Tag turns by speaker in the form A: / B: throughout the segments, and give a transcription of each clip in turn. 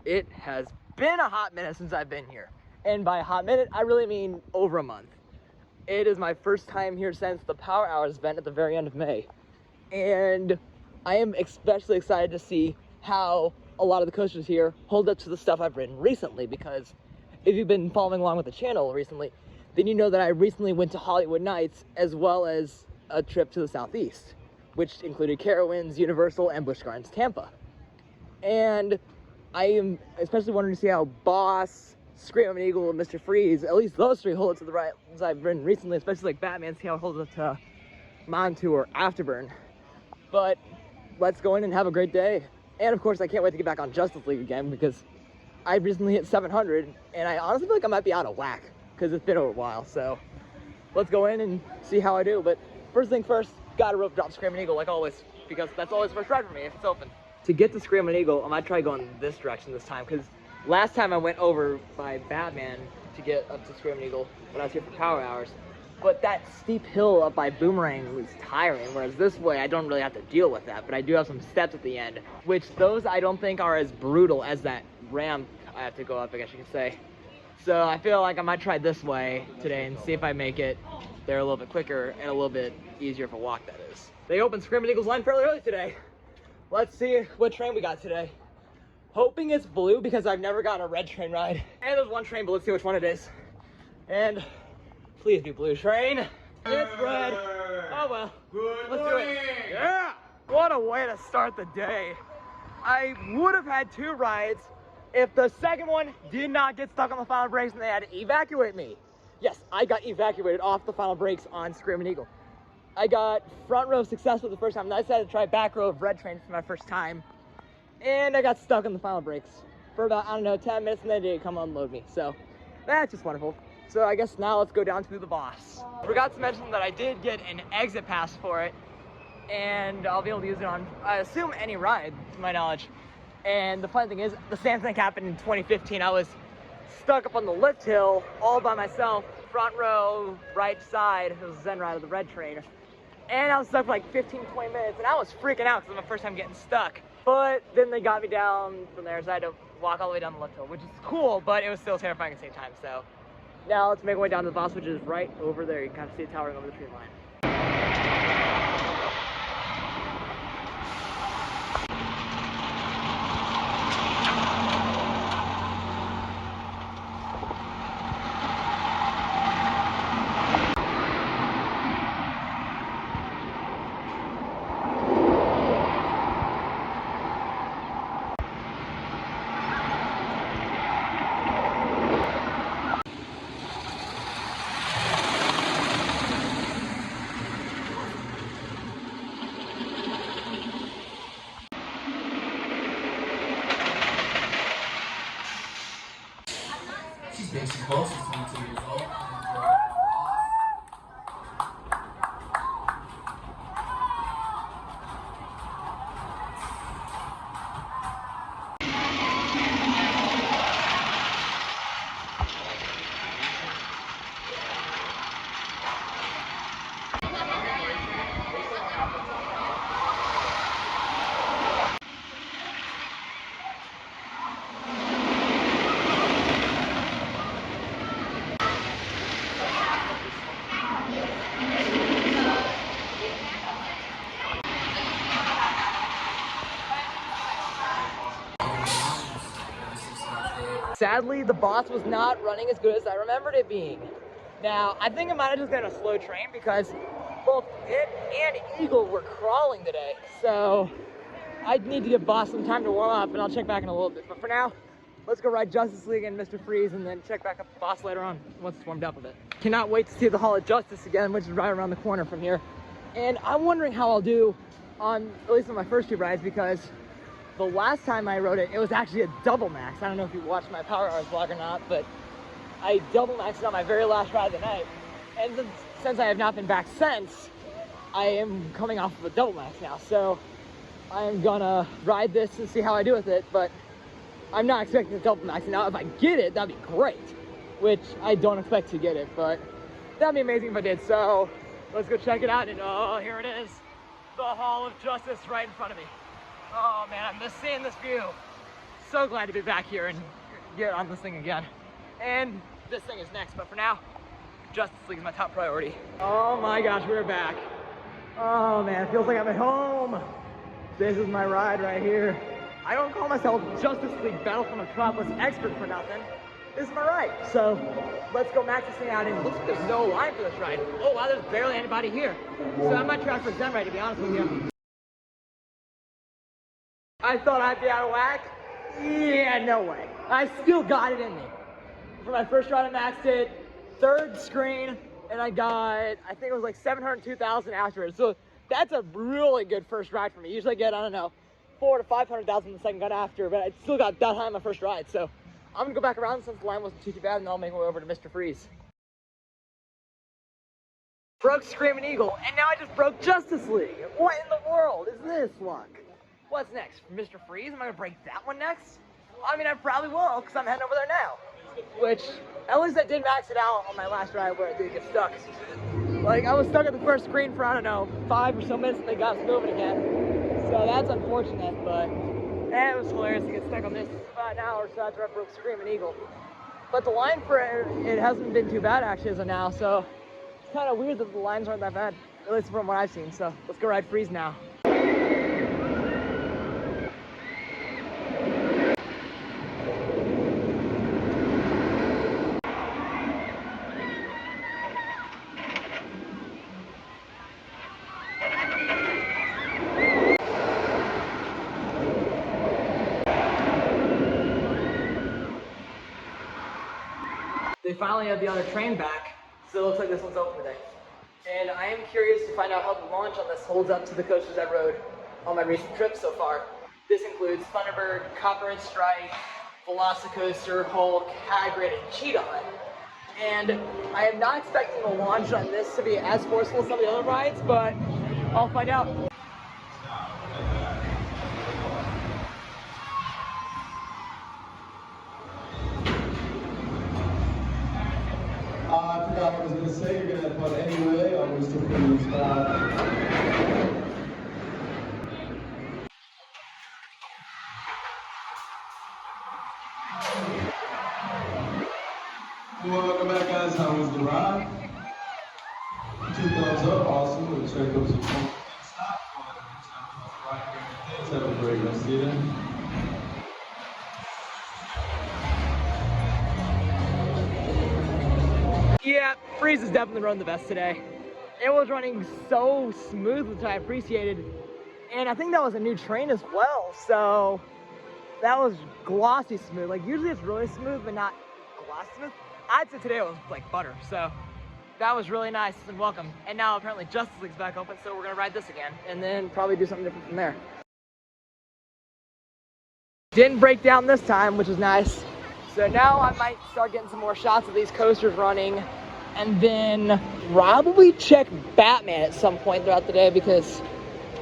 A: It has been a hot minute since I've been here. And by a hot minute, I really mean over a month. It is my first time here since the Power Hours event at the very end of May. And I am especially excited to see how a lot of the coasters here hold up to the stuff I've ridden recently, because if you've been following along with the channel recently, then you know that I recently went to Hollywood Nights as well as a trip to the Southeast, which included Carowinds, Universal, and Busch Gardens Tampa. And I am especially wanting to see how Boss, Screaming Eagle, and Mr. Freeze, at least those three, hold it to the rides I've ridden recently, especially like Batman, see how it holds up to Montour, Afterburn. But let's go in and have a great day. And of course, I can't wait to get back on Justice League again, because I recently hit 700, and I honestly feel like I might be out of whack, because it's been a while. So let's go in and see how I do. But first thing first, gotta rope drop Screaming Eagle like always, because that's always first ride for me if it's open. To get to Screaming Eagle, I might try going this direction this time, because last time I went over by Batman to get up to Screaming Eagle when I was here for Power Hours, but that steep hill up by Boomerang was tiring, whereas this way I don't really have to deal with that, but I do have some steps at the end, which those I don't think are as brutal as that ramp I have to go up, I guess you could say. So I feel like I might try this way today and see if I make it there a little bit quicker and a little bit easier of a walk, that is. They opened Screaming Eagle's line fairly early today. Let's see what train we got today. Hoping it's blue, because I've never gotten a red train ride. And there's one train, but let's see which one it is. And please be blue train. It's red. Oh well. Let's do it. Yeah! What a way to start the day. I would have had two rides if the second one did not get stuck on the final brakes and they had to evacuate me. Yes, I got evacuated off the final brakes on Screaming Eagle. I got front row successful the first time, and I decided to try back row of red train for my first time. And I got stuck on the final brakes for about, I don't know, 10 minutes, and then they didn't come unload me. So that's just wonderful. So I guess now let's go down to the Boss. Forgot to mention that I did get an exit pass for it, and I'll be able to use it on, I assume, any ride, to my knowledge. And the funny thing is, the same thing happened in 2015. I was stuck up on the lift hill all by myself, front row, right side. It was Zen ride of the red train. And I was stuck for like 15, 20 minutes, and I was freaking out because it was my first time getting stuck. But then they got me down from there, so I had to walk all the way down the lift hill, which is cool, but it was still terrifying at the same time. So now let's make our way down to the Boss, which is right over there. You can kind of see it towering over the tree line.
B: She's basic close, she's 22 years old.
A: Sadly, the Boss was not running as good as I remembered it being. Now, I think it might have just been a slow train, because both it and Eagle were crawling today. So I need to give Boss some time to warm up, and I'll check back in a little bit. But for now, let's go ride Justice League and Mr. Freeze, and then check back up the Boss later on once it's warmed up a bit. Cannot wait to see the Hall of Justice again, which is right around the corner from here. And I'm wondering how I'll do on, at least on my first two rides, because the last time I rode it, it was actually a double max. I don't know if you watched my Power Hours vlog or not, but I double maxed it on my very last ride of the night. And since I have not been back since, I am coming off of a double max now. So I'm gonna ride this and see how I do with it, but I'm not expecting to double max. Now, if I get it, that'd be great, which I don't expect to get it, but that'd be amazing if I did. So let's go check it out. And oh, here it is, the Hall of Justice right in front of me. Oh man, I'm just seeing this view. So glad to be back here and get on this thing again. And this thing is next, but for now, Justice League is my top priority. Oh my gosh, we're back. Oh man, it feels like I'm at home. This is my ride right here. I don't call myself Justice League Battle for Metropolis expert for nothing. This is my ride. So let's go max this thing out, and it looks like there's no line for this ride. Oh wow, there's barely anybody here. So I might try for Zen ride, to be honest with you. I thought I'd be out of whack. Yeah, no way. I still got it in me. For my first ride, I maxed it, third screen, and I got, I think it was like 702,000 afterwards. So that's a really good first ride for me. Usually I get, I don't know, 400,000 to 500,000 the second gun after, but I still got that high on my first ride. So I'm gonna go back around since the line wasn't too bad, and then I'll make my way over to Mr. Freeze. Broke Screaming Eagle, and now I just broke Justice League. What in the world is this luck? What's next? Mr. Freeze? Am I gonna break that one next? I mean, I probably will, because I'm heading over there now. Which, at least I did max it out on my last ride where I did get stuck. Like, I was stuck at the first screen for, I don't know, 5 or so minutes, and they got us moving again. So that's unfortunate, but it was hilarious to get stuck on this an hour or so after I broke Screaming Eagle. But the line for it hasn't been too bad actually as of now, so it's kind of weird that the lines aren't that bad, at least from what I've seen. So let's go ride Freeze now. They finally have the other train back, so it looks like this one's open today. And I am curious to find out how the launch on this holds up to the coasters I rode on my recent trip so far. This includes Thunderbird, Copper and Strike, Velocicoaster, Hulk, Hagrid, and Cheetah Hunt. And I am not expecting the launch on this to be as forceful as some of the other rides, but I'll find out.
C: I forgot what I was going to say. You're going to have fun anyway on Mr. Freeze. Welcome back, guys. How was the ride? 2 thumbs up. Awesome. We'll check up some fun. Stop. Have a great rest of your day.
A: Yeah, Freeze is definitely running the best today. It was running so smooth, which I appreciated. And I think that was a new train as well, so that was glossy smooth. Like usually it's really smooth, but not glossy smooth. I'd say today it was like butter, so that was really nice and welcome. And now apparently Justice League's back open, so we're gonna ride this again and then probably do something different from there. Didn't break down this time, which is nice. So now I might start getting some more shots of these coasters running and then probably check Batman at some point throughout the day because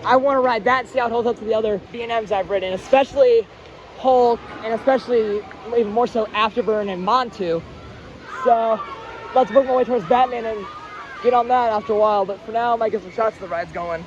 A: I want to ride that and see how it holds up to the other B&Ms I've ridden, especially Hulk and especially even more so Afterburn and Montu. So let's work my way towards Batman and get on that after a while. But for now, I might get some shots of the rides going.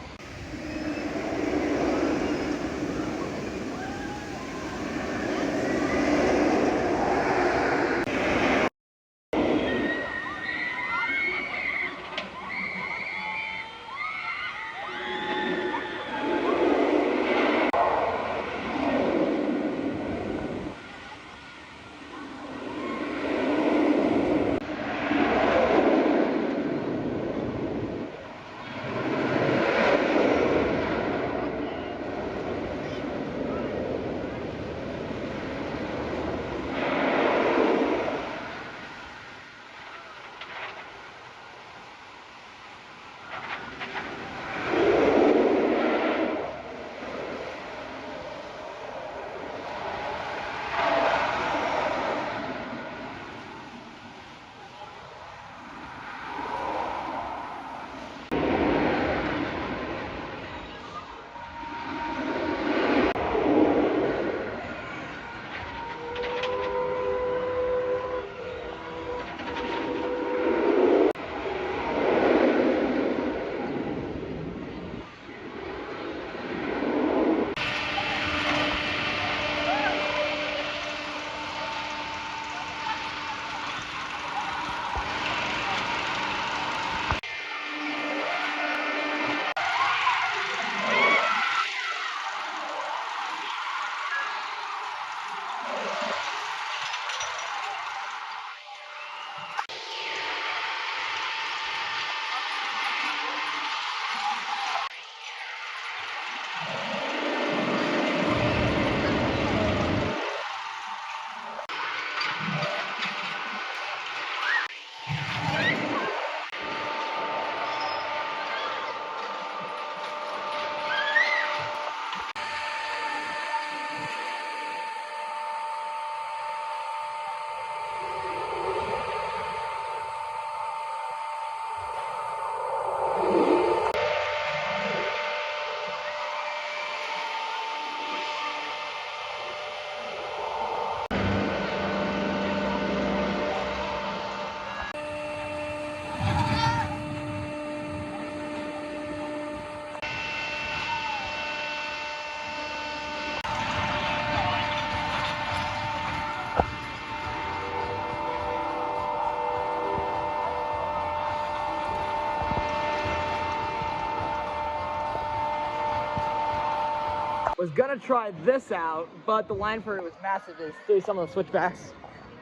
A: Was gonna try this out, but the line for it was massive through some of the switchbacks.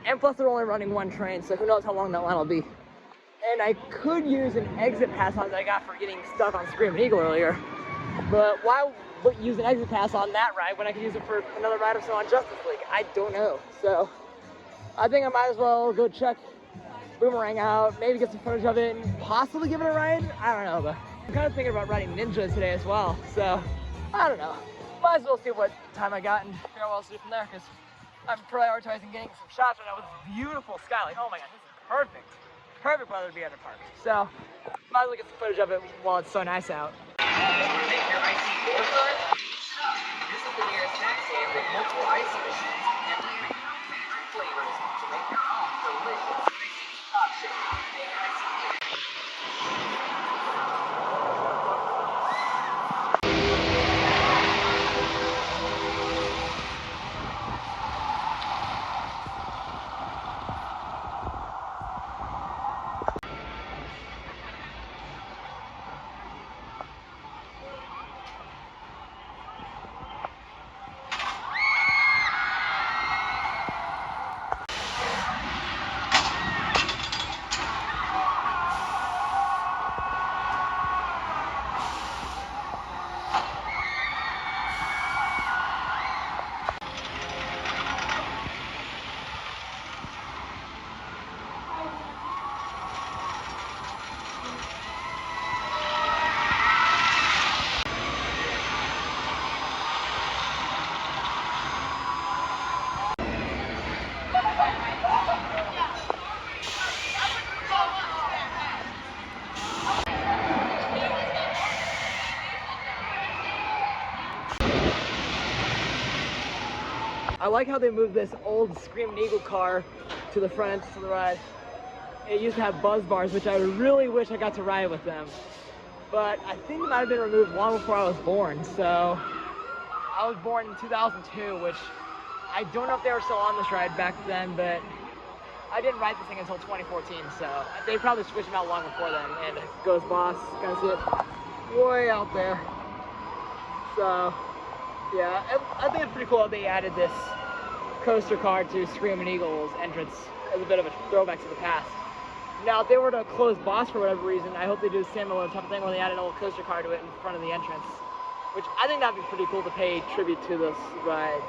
A: And plus they're only running one train, so who knows how long that line will be. And I could use an exit pass on that I got for getting stuck on Screaming Eagle earlier. But why use an exit pass on that ride when I could use it for another ride or so on Justice League? I don't know. So I think I might as well go check Boomerang out, maybe get some footage of it, and possibly give it a ride. I don't know, but I'm kind of thinking about riding Ninja today as well. So I don't know. Might as well see what time I got and figure out what else to do from there, because I'm prioritizing getting some shots right now with this beautiful sky. Like, oh my god, this is perfect. Perfect weather to be at a park. So might as well get some footage of it while it's so nice out.
D: Make your IC4 card. This is the nearest snack stand with multiple IC machines and three favorite flavors to make your own delicious top shake. Make IC4.
A: I like how they moved this old Screaming Eagle car to the front entrance of the ride. It used to have buzz bars, which I really wish I got to ride with them. But I think it might have been removed long before I was born. So I was born in 2002, which I don't know if they were still on this ride back then, but I didn't ride this thing until 2014. So they probably switched them out long before then. And Ghost Boss, you guys see it way out there. So yeah, I think it's pretty cool that they added this coaster car to Screaming Eagle's entrance as a bit of a throwback to the past. Now, if they were to close Boss for whatever reason, I hope they do a similar type of thing where they add an old coaster car to it in front of the entrance, which I think that'd be pretty cool to pay tribute to this ride.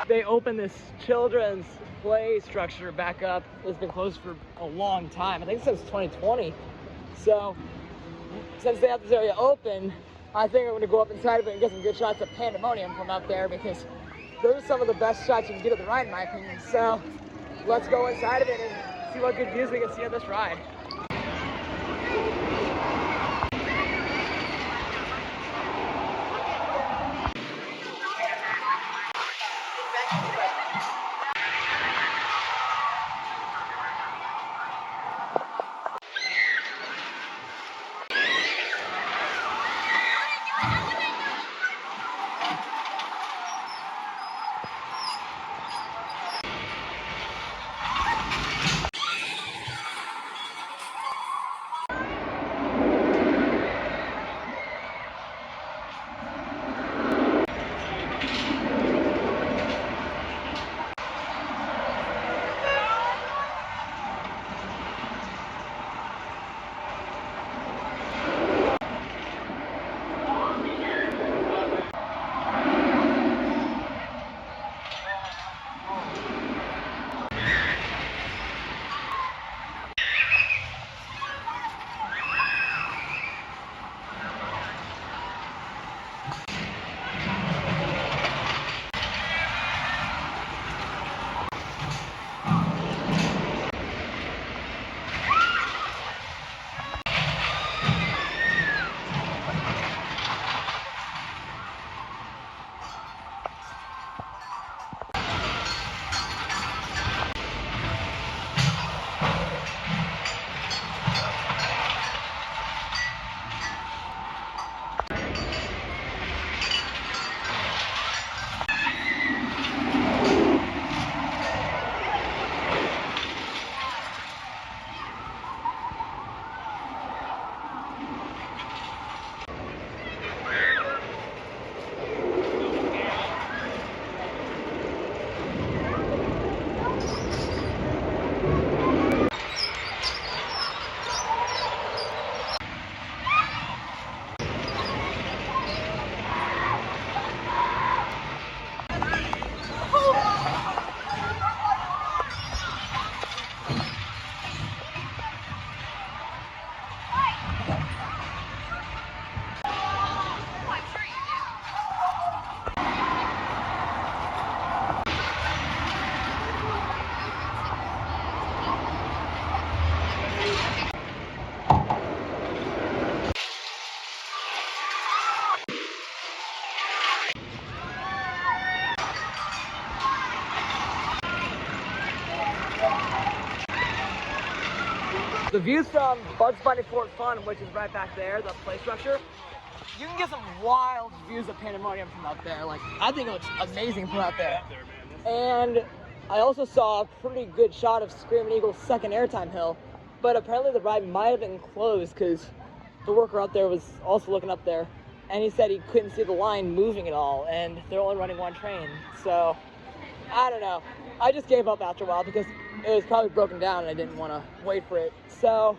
A: They opened this children's play structure back up. It's been closed for a long time. I think since 2020. So since they have this area open, I think I'm gonna go up inside of it and get some good shots of Pandemonium from up there, because those are some of the best shots you can get of the ride in my opinion. So let's go inside of it and see what good views we can see of this ride. The views from Bugs Bunny Fort Fun, which is right back there, the play structure, you can get some wild views of Pandemonium from out there. Like, I think it looks amazing from out there. And I also saw a pretty good shot of Screaming Eagle's second airtime hill, but apparently the ride might have been closed because the worker out there was also looking up there, and he said he couldn't see the line moving at all, and they're only running one train. So, I don't know. I just gave up after a while because it was probably broken down and I didn't want to wait for it. So,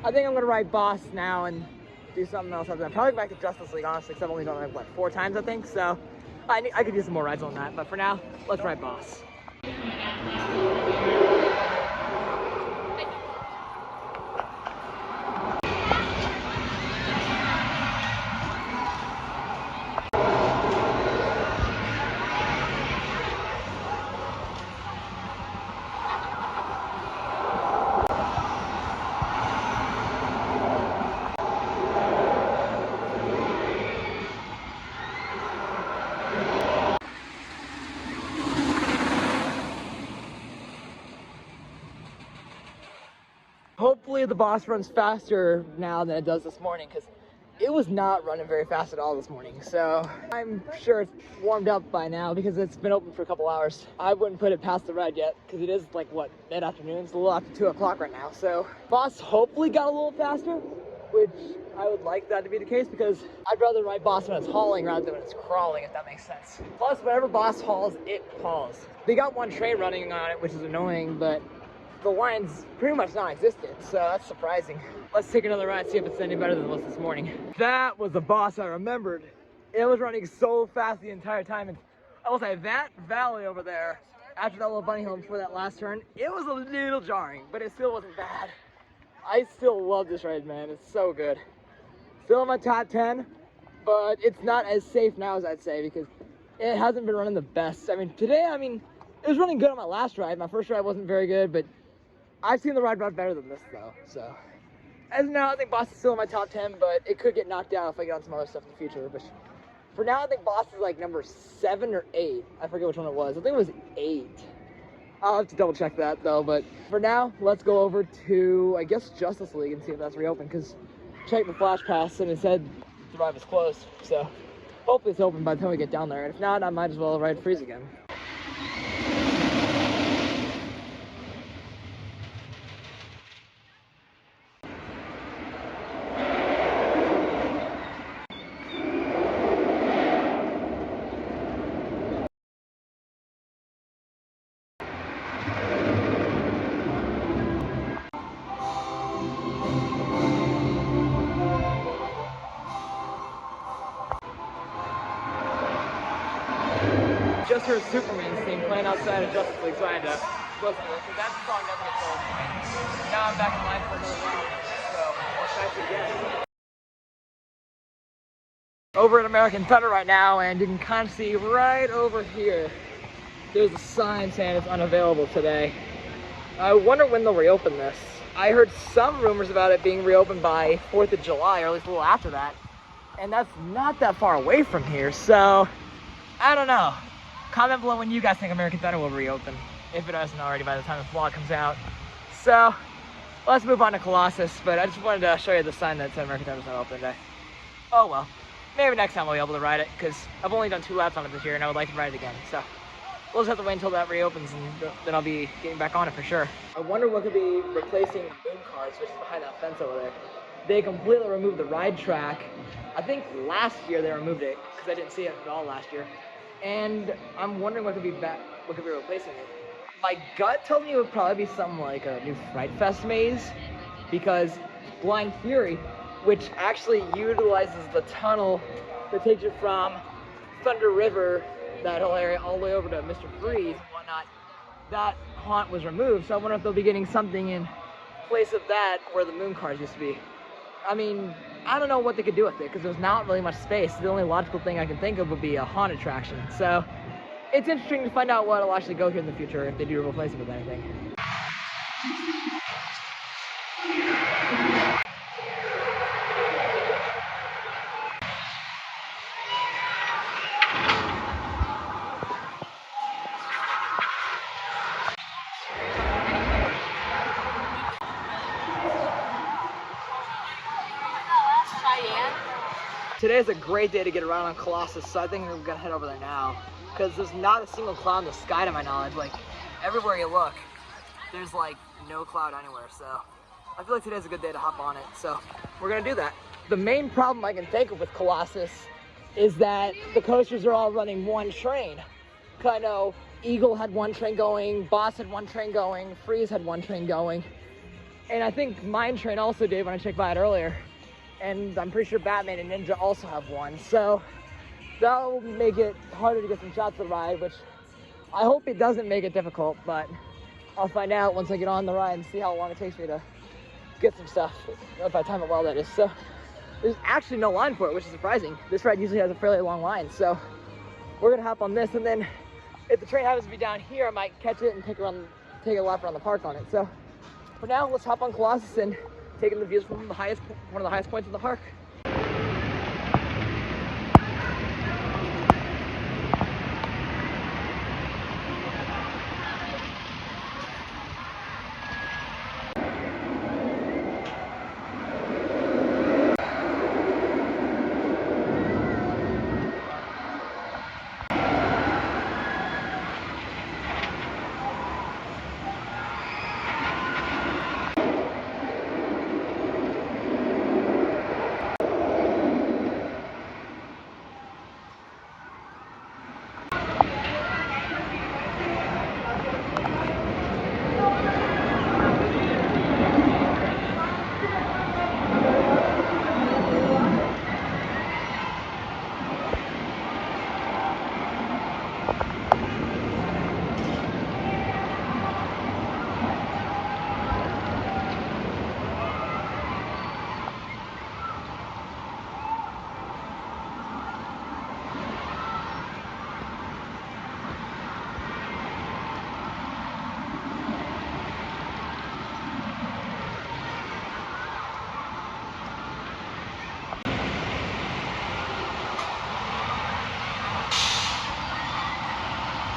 A: I think I'm going to ride Boss now and do something else. I'm probably go back to Justice League, honestly, because I've only done it, what, 4 times, I think? So, I could use some more rides on that. But for now, let's ride Boss. Hopefully the Boss runs faster now than it does this morning, because it was not running very fast at all this morning. So I'm sure it's warmed up by now because it's been open for a couple hours. I wouldn't put it past the ride yet because it is like, what, mid-afternoon? It's a little after 2 o'clock right now. So Boss hopefully got a little faster, which I would like that to be the case because I'd rather ride Boss when it's hauling rather than when it's crawling, if that makes sense. Plus, whenever Boss hauls, it hauls. They got one train running on it, which is annoying, but the line's pretty much non-existent, so that's surprising. Let's take another ride, see if it's any better than it was this morning. That was the Boss I remembered. It was running so fast the entire time, and I will say that valley over there, after that little bunny hill before that last turn, it was a little jarring, but it still wasn't bad. I still love this ride, man. It's so good. Still in my top 10, but it's not as safe now as I'd say because it hasn't been running the best. I mean, today, it was running good on my last ride. My first ride wasn't very good, but I've seen the ride run better than this though, so. As of now, I think Boss is still in my top 10, but it could get knocked down if I get on some other stuff in the future. But for now, I think Boss is like number 7 or 8. I forget which one it was. I think it was 8. I'll have to double check that though, but for now, let's go over to, I guess, Justice League and see if that's reopened, because check the Flash Pass and it said the ride was closed, so hopefully it's open by the time we get down there, and if not, I might as well ride Freeze again. Just heard Superman's theme playing outside of Justice League, so I had to listen to it. So that song never gets old. Now I'm back in line for another round, so let's try it again. Over at American Thunder right now, and you can kind of see right over here, there's a sign saying it's unavailable today. I wonder when they'll reopen this. I heard some rumors about it being reopened by 4th of July, or at least a little after that. And that's not that far away from here, so I don't know. Comment below when you guys think American Thunder will reopen, if it hasn't already by the time the vlog comes out. So, let's move on to Colossus, but I just wanted to show you the sign that said American Thunder's not open today. Oh well, maybe next time I'll be able to ride it, because I've only done 2 laps on it this year and I would like to ride it again. So, we'll just have to wait until that reopens and then I'll be getting back on it for sure. I wonder what could be replacing the boom cars, which is behind that fence over there. They completely removed the ride track. I think last year they removed it, because I didn't see it at all last year. And I'm wondering what could be replacing it. My gut tells me it would probably be something like a new Fright Fest maze, because Blind Fury, which actually utilizes the tunnel that takes you from Thunder River, that whole area, all the way over to Mr. Freeze and whatnot, that haunt was removed. So I wonder if they'll be getting something in place of that where the moon cars used to be. I mean, I don't know what they could do with it because there's not really much space. The only logical thing I can think of would be a haunt attraction. So it's interesting to find out what will actually go here in the future if they do replace it with anything. today's a great day to get around on Colossus, so I think we're gonna head over there now. Because there's not a single cloud in the sky to my knowledge. Like, everywhere you look, there's like no cloud anywhere, so I feel like today's a good day to hop on it, so we're gonna do that. The main problem I can think of with Colossus is that the coasters are all running one train. I know Eagle had one train going, Boss had one train going, Freeze had one train going, and I think Mine Train also did when I checked by it earlier. And I'm pretty sure Batman and Ninja also have one, so that'll make it harder to get some shots of the ride, which I hope it doesn't make it difficult, but I'll find out once I get on the ride and see how long it takes me to get some stuff, if I time it well, that is. So there's actually no line for it, which is surprising. This ride usually has a fairly long line, so we're gonna hop on this, and then if the train happens to be down here, I might catch it and take a lap around the park on it. So for now, let's hop on Colossus and take in the views from one of the highest points in the park.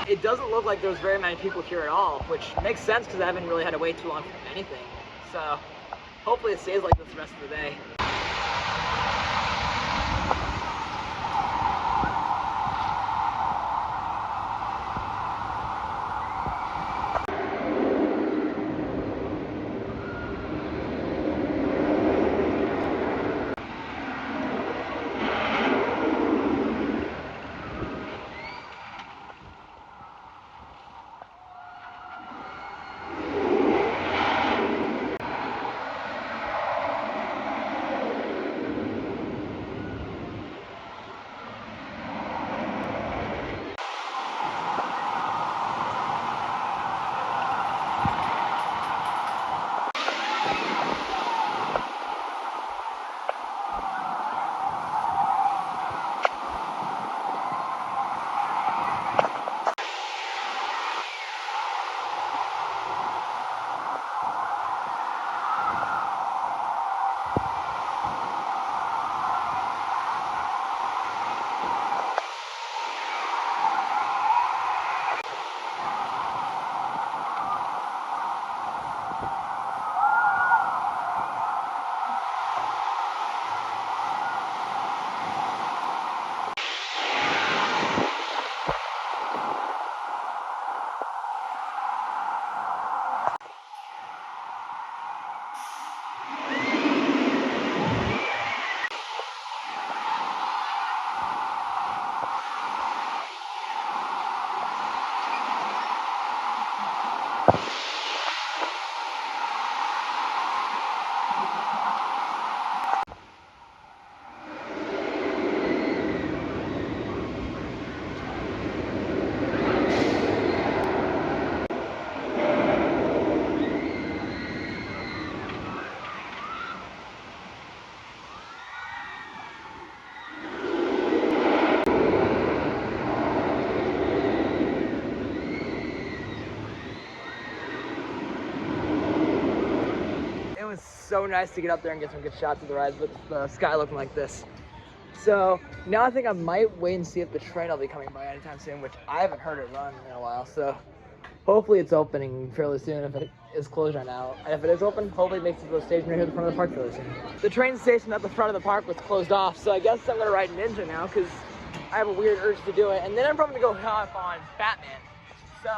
A: It doesn't look like there's very many people here at all, which makes sense because I haven't really had to wait too long for anything. So hopefully it stays like this the rest of the day. So nice to get up there and get some good shots of the rides with the sky looking like this. So now I think I might wait and see if the train will be coming by anytime soon, which I haven't heard it run in a while. So Hopefully it's opening fairly soon if it is closed right now. And if it is open, hopefully it makes it to the station right here at the front of the park fairly soon. The train station at the front of the park was closed off, so I guess I'm gonna ride Ninja now because I have a weird urge to do it. And then I'm probably gonna go hop on Batman. So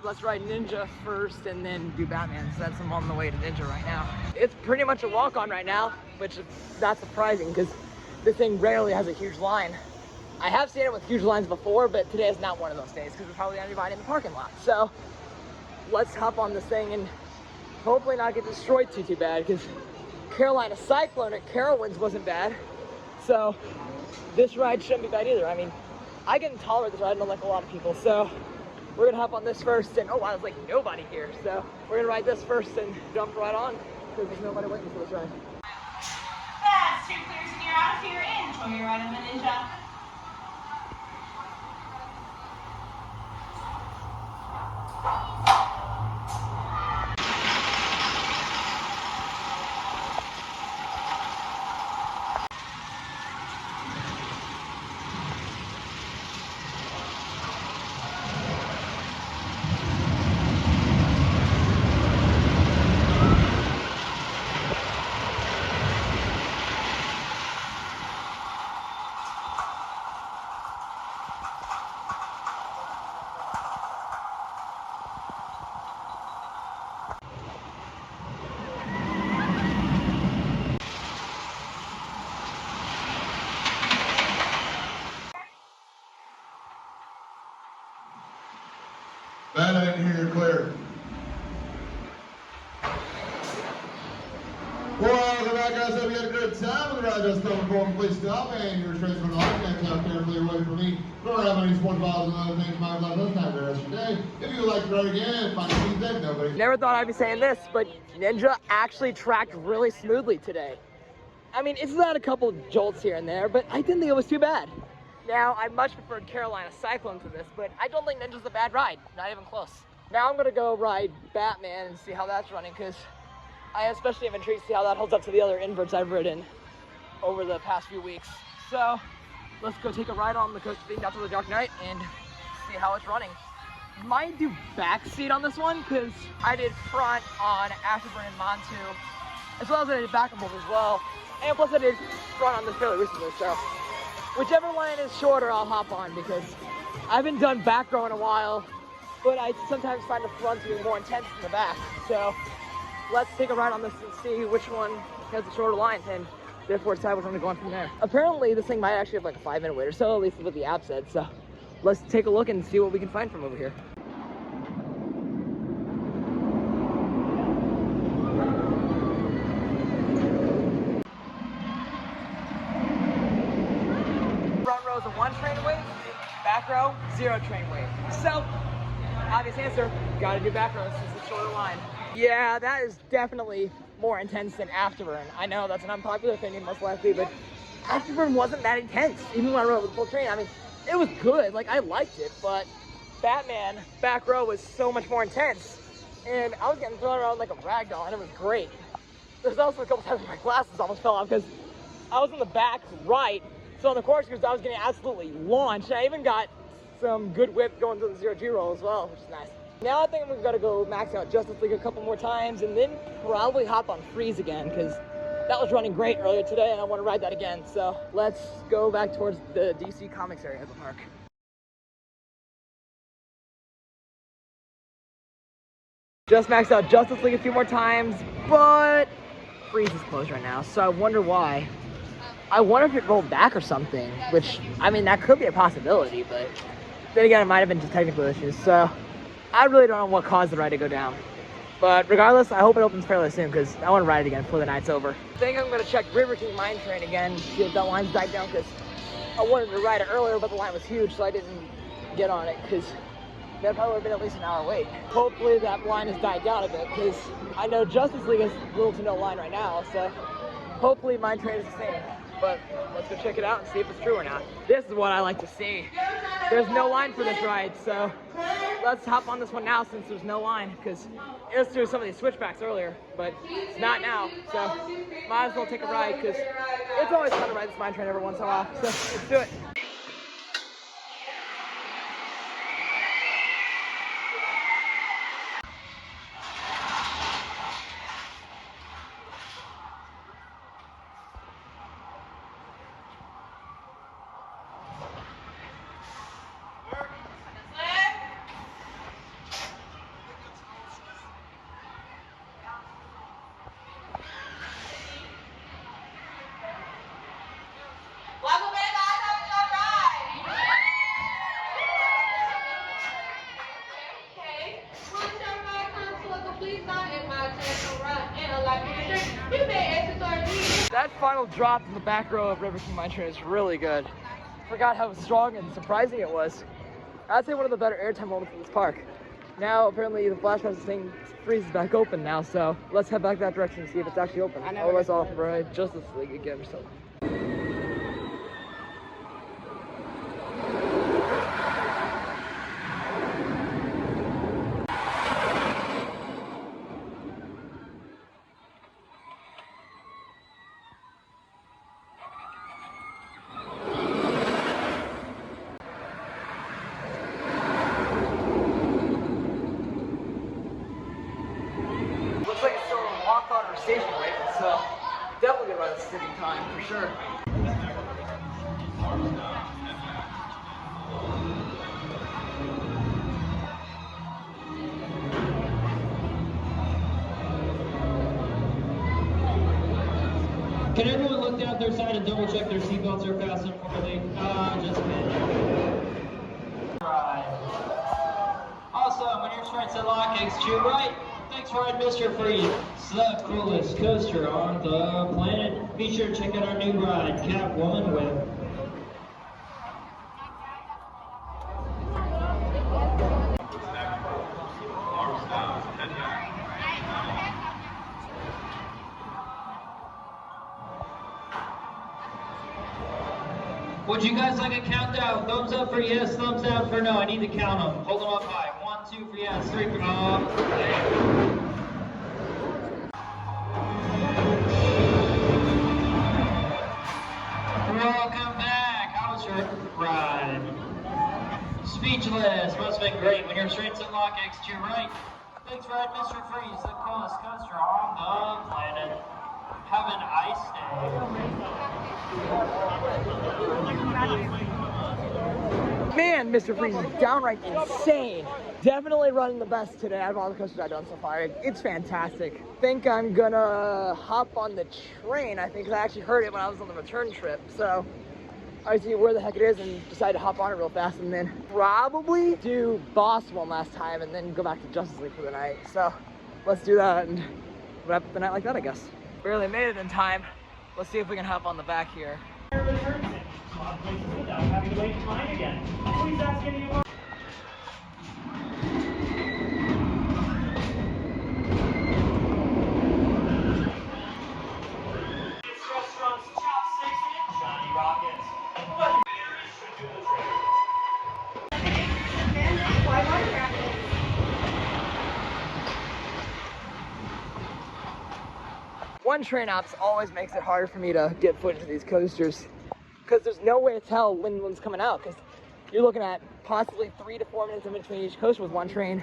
A: let's ride Ninja first and then do Batman. So that's I'm on the way to Ninja right now. It's pretty much a walk-on right now, which is not surprising because this thing rarely has a huge line. I have seen it with huge lines before, but today is not one of those days because we're probably gonna be riding in the parking lot. So let's hop on this thing and hopefully not get destroyed too bad because Carolina Cyclone at Carowinds wasn't bad. So this ride shouldn't be bad either. I mean, I can tolerate this ride, unlike a lot of people. So we're gonna hop on this first and oh wow, there's like nobody here. So we're gonna ride this first and jump right on because there's nobody waiting for this ride.
E: That's 2 clears and you're out here. Enjoy your ride on the Ninja.
C: That I didn't hear you clear. Well, welcome back, guys. Hope you had a good time with the ride. Just don't go and please stop. And your trace from the audience, out carefully away from me. Don't have any sports balls and other things. My life doesn't have the rest of your day. If you would like to ride again, find a seat there. Nobody.
A: Never thought I'd be saying this, but Ninja actually tracked really smoothly today. I mean, it's not a couple of jolts here and there, but I didn't think it was too bad. Now, I much preferred Carolina Cyclone to this, but I don't think Ninja's a bad ride. Not even close. Now I'm gonna go ride Batman and see how that's running, because I especially am intrigued to see how that holds up to the other inverts I've ridden over the past few weeks. So let's go take a ride on the Coaster Theme After the Dark Knight and see how it's running. Might do back seat on this one, because I did front on Afterburn and Montu, as well as I did back on both as well. And plus I did front on this fairly recently, so whichever line is shorter, I'll hop on because I haven't done back row in a while, but I sometimes find the front to be more intense than the back. So let's take a ride on this and see which one has the shorter lines and therefore decide which one to go on from there. Apparently this thing might actually have like a 5-minute wait or so, at least is what the app said. So let's take a look and see what we can find from over here. Front row is a 1 train wait, back row 0 train wait. So, obvious answer, gotta do back row since it's a shorter line. Yeah, that is definitely more intense than Afterburn. I know that's an unpopular opinion most likely, but Afterburn wasn't that intense. Even when I rode with full train, I mean, it was good, like I liked it, but Batman back row was so much more intense. And I was getting thrown around like a rag doll and it was great. There's also a couple times where my glasses almost fell off because I was in the back right. So on the course, because I was getting absolutely launched. I even got some good whip going through the 0G roll as well, which is nice. Now I think I'm gonna go max out Justice League a couple more times and then probably hop on Freeze again because that was running great earlier today and I want to ride that again. So let's go back towards the DC Comics area of the park. Just maxed out Justice League a few more times, but Freeze is closed right now, so I wonder why. I wonder if it rolled back or something, which, I mean, that could be a possibility, but then again, it might have been just technical issues, so I really don't know what caused the ride to go down. But regardless, I hope it opens fairly soon, because I want to ride it again before the night's over. I think I'm going to check River King Mine Train again, see if that line's died down, because I wanted to ride it earlier, but the line was huge, so I didn't get on it, because that probably would have been at least an hour wait. Hopefully that line has died down a bit, because I know Justice League has little to no line right now, so hopefully Mine Train is the same. But let's go check it out and see if it's true or not. This is what I like to see. There's no line for this ride, so let's hop on this one now since there's no line, because it was through some of these switchbacks earlier, but it's not now, so might as well take a ride, because it's always fun to ride this Mine Train every once in a while, so let's do it. That final drop in the back row of River King Mine Train is really good. Forgot how strong and surprising it was. I'd say one of the better airtime moments in this park. Now, apparently, the Flash Pass thing freezes back open now, so let's head back that direction and see if it's actually open. Otherwise, I'll ride Justice League again or something. Looks like it's still a walk-on or station wagon, so definitely gonna ride the sticking time for sure.
F: Can everyone look down their side and double check their seatbelts are fastened properly? Just a minute. Right. Awesome. When you're straight to lock, execute right. Thanks for riding Mr. Freeze. It's the coolest coaster on the planet. Be sure to check out our new ride, Catwoman Whip. Would you guys like a countdown? Thumbs up for yes, thumbs out for no. I need to count them. Hold them up high. 1, 2 for yes, 3 for no. Welcome back. How was your ride? Speechless. Must have been great. When you're straight to lock, execute right. Thanks for riding Mr. Freeze, the coolest coaster on the planet. Have an ice day.
A: Man, Mr. Freeze is downright insane. Definitely running the best today out of all the coasters I've done so far. It's fantastic. Think I'm gonna hop on the train, I think, because I actually heard it when I was on the return trip. So I see where the heck it is and decide to hop on it real fast and then probably do Boss one last time and then go back to Justice League for the night. So let's do that and wrap up the night like that, I guess. Barely made it in time. Let's see if we can hop on the back here.
G: Having to wait in line again. Please ask any of restaurants, chopsticks, and Johnny Rockets. But beers should do the trick.
A: One train ops always makes it harder for me to get foot into these coasters because there's no way to tell when one's coming out because you're looking at possibly 3 to 4 minutes in between each coaster with one train,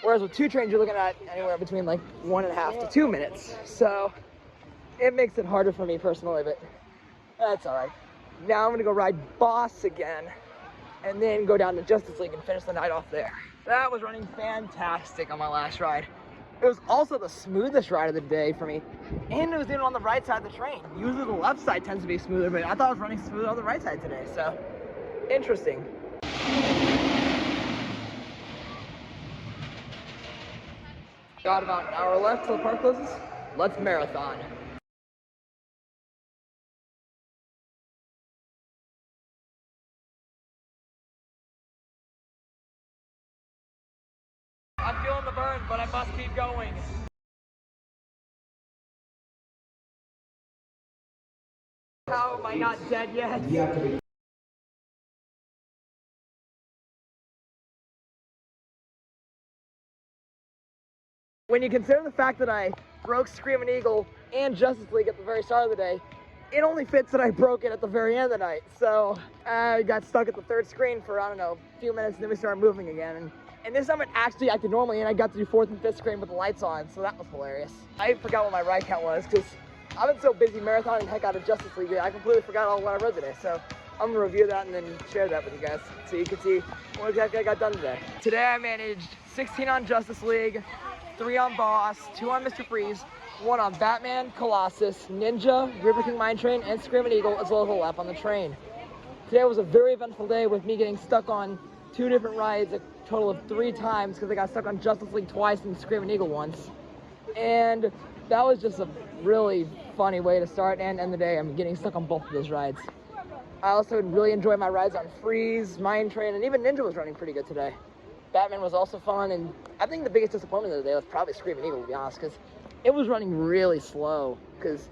A: whereas with two trains you're looking at anywhere between like 1.5 to 2 minutes. So it makes it harder for me personally, but that's all right. Now I'm gonna go ride Boss again and then go down to Justice League and finish the night off there. That was running fantastic on my last ride. It was also the smoothest ride of the day for me, and it was even on the right side of the train. Usually the left side tends to be smoother, but I thought I was running smooth on the right side today, so interesting. Got about an hour left till the park closes. Let's marathon. I'm feeling the burn, but I must keep going. How am I not dead yet? When you consider the fact that I broke Screaming Eagle and Justice League at the very start of the day, it only fits that I broke it at the very end of the night. So I got stuck at the third screen for, I don't know, a few minutes, and then we started moving again. And this time it actually acted normally, and I got to do 4th and 5th screen with the lights on, so that was hilarious. I forgot what my ride count was, because I've been so busy marathoning heck out of Justice League, I completely forgot all what I rode today. So I'm gonna review that and then share that with you guys, so you can see what exactly I got done today. Today I managed 16 on Justice League, 3 on Boss, 2 on Mr. Freeze, 1 on Batman, Colossus, Ninja, River King Mine Train, and Screaming Eagle, as well as a lap on the train. Today was a very eventful day with me getting stuck on 2 different rides, a total of 3 times, because I got stuck on Justice League twice and Screaming Eagle once. And that was just a really funny way to start and end the day. I'm getting stuck on both of those rides. I also really enjoyed my rides on Freeze, Mine Train, and even Ninja was running pretty good today. Batman was also fun, and I think the biggest disappointment of the day was probably Screaming Eagle, to be honest, because it was running really slow, because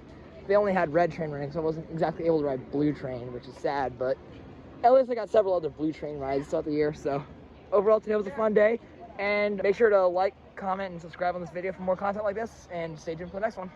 A: they only had Red Train running, so I wasn't exactly able to ride Blue Train, which is sad, but at least I got several other Blue Train rides throughout the year, so overall today was a fun day, and make sure to like, comment, and subscribe on this video for more content like this, and stay tuned for the next one.